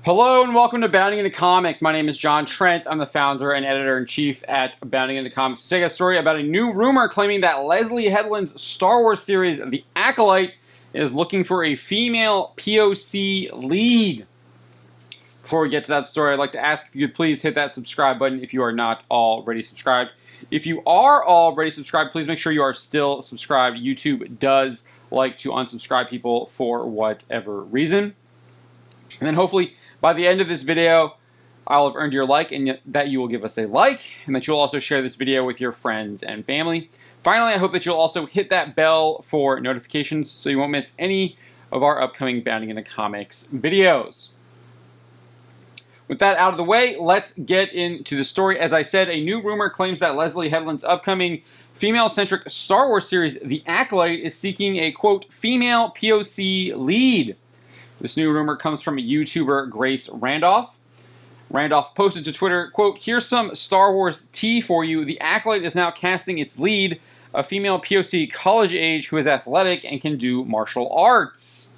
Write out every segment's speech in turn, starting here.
Hello and welcome to Bounding Into Comics. My name is John Trent. I'm the founder and editor-in-chief at Bounding Into Comics. Today, a story about a new rumor claiming that Leslye Headland's Star Wars series, The Acolyte, is looking for a female POC lead. Before we get to that story, I'd like to ask if you could please hit that subscribe button if you are not already subscribed. If you are already subscribed, please make sure you are still subscribed. YouTube does like to unsubscribe people for whatever reason. And then hopefully, by the end of this video, I'll have earned your like and that you will give us a like and that you'll also share this video with your friends and family. Finally, I hope that you'll also hit that bell for notifications so you won't miss any of our upcoming Bounding Into Comics videos. With that out of the way, let's get into the story. As I said, a new rumor claims that Leslye Headland's upcoming female-centric Star Wars series, The Acolyte, is seeking a, quote, female POC lead. This new rumor comes from YouTuber Grace Randolph. Randolph posted to Twitter, quote, "Here's some Star Wars tea for you. The Acolyte is now casting its lead, a female POC college age who is athletic and can do martial arts."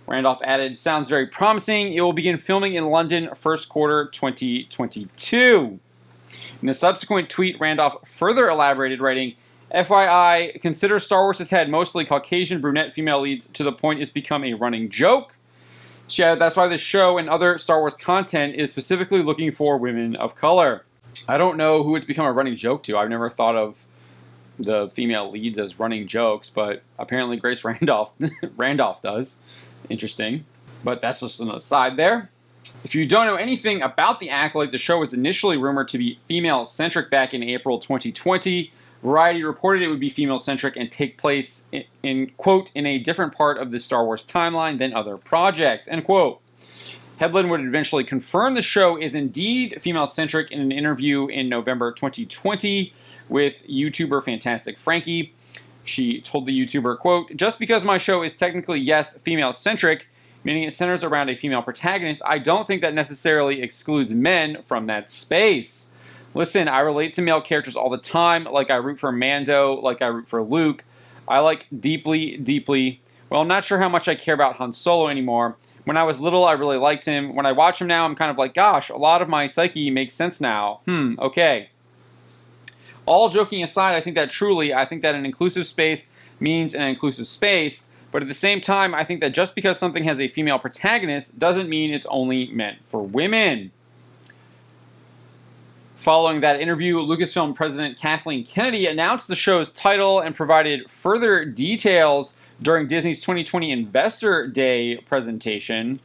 Randolph added, "Sounds very promising. It will begin filming in London first quarter 2022. In a subsequent tweet, Randolph further elaborated, writing, "FYI, consider Star Wars has had mostly Caucasian brunette female leads to the point it's become a running joke." She added, "That's why this show and other Star Wars content is specifically looking for women of color." I don't know who it's become a running joke to. I've never thought of the female leads as running jokes, but apparently Grace Randolph does. Interesting. But that's just an aside there. If you don't know anything about The Acolyte, the show was initially rumored to be female-centric back in April 2020. Variety reported it would be female-centric and take place in, quote, in a different part of the Star Wars timeline than other projects, end quote. Headland would eventually confirm the show is indeed female-centric in an interview in November 2020 with YouTuber Fantastic Frankie. She told the YouTuber, quote, "Just because my show is technically, yes, female-centric, meaning it centers around a female protagonist, I don't think that necessarily excludes men from that space. Listen, I relate to male characters all the time, like I root for Mando, like I root for Luke. I like deeply, well, I'm not sure how much I care about Han Solo anymore. When I was little, I really liked him. When I watch him now, I'm kind of like, gosh, a lot of my psyche makes sense now. Okay. All joking aside, I think that an inclusive space means an inclusive space, but at the same time, I think that just because something has a female protagonist doesn't mean it's only meant for women." Following that interview, Lucasfilm President Kathleen Kennedy announced the show's title and provided further details during Disney's 2020 Investor Day presentation.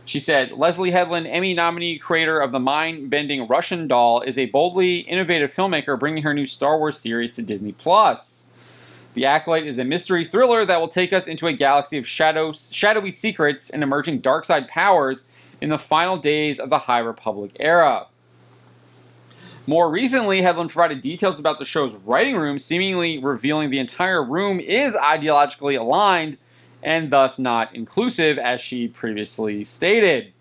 She said, "Leslye Headland, Emmy nominee, creator of the mind-bending Russian doll, is a boldly innovative filmmaker bringing her new Star Wars series to Disney+. The Acolyte is a mystery thriller that will take us into a galaxy of shadowy secrets and emerging dark side powers in the final days of the High Republic era." More recently, Headland provided details about the show's writing room, seemingly revealing the entire room is ideologically aligned and thus not inclusive, as she previously stated.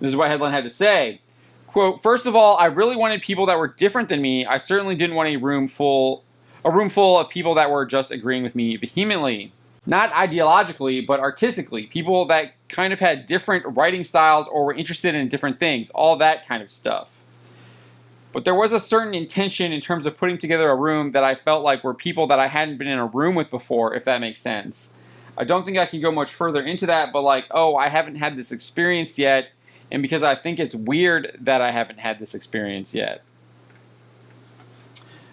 This is what Headland had to say. Quote, "First of all, I really wanted people that were different than me. I certainly didn't want a room full of people that were just agreeing with me vehemently. Not ideologically, but artistically. People that kind of had different writing styles or were interested in different things. All that kind of stuff. But there was a certain intention in terms of putting together a room that I felt like were people that I hadn't been in a room with before, if that makes sense. I don't think I can go much further into that, but like, oh, I haven't had this experience yet, and because I think it's weird that I haven't had this experience yet."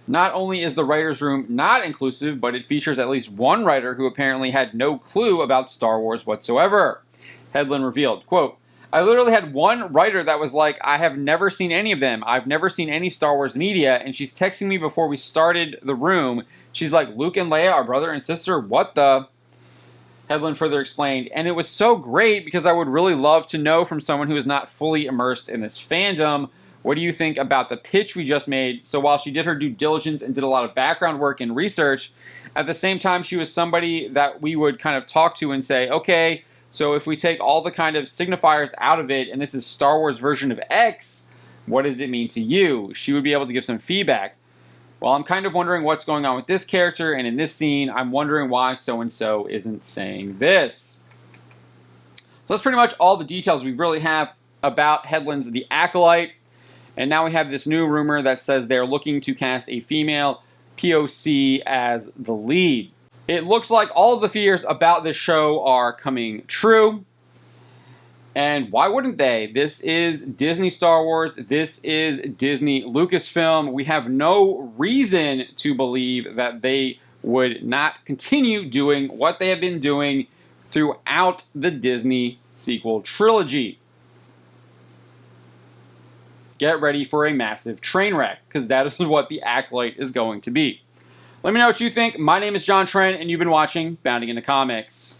Not only is the writer's room not inclusive, but it features at least one writer who apparently had no clue about Star Wars whatsoever. Headland revealed, quote, "I literally had one writer that was like, I have never seen any of them. I've never seen any Star Wars media, and she's texting me before we started the room. She's like, Luke and Leia are brother and sister? What the?" Headland further explained, "And it was so great because I would really love to know from someone who is not fully immersed in this fandom. What do you think about the pitch we just made?" So while she did her due diligence and did a lot of background work and research, at the same time she was somebody that we would kind of talk to and say, okay, so if we take all the kind of signifiers out of it and this is Star Wars version of X, what does it mean to you? She would be able to give some feedback. Well, I'm kind of wondering what's going on with this character, and in this scene, I'm wondering why so-and-so isn't saying this. So that's pretty much all the details we really have about Headland's The Acolyte. And now we have this new rumor that says they're looking to cast a female POC as the lead. It looks like all of the fears about this show are coming true. And why wouldn't they? This is Disney Star Wars. This is Disney Lucasfilm. We have no reason to believe that they would not continue doing what they have been doing throughout the Disney sequel trilogy. Get ready for a massive train wreck, because that is what The Acolyte is going to be. Let me know what you think. My name is John Trent, and you've been watching Bounding into Comics.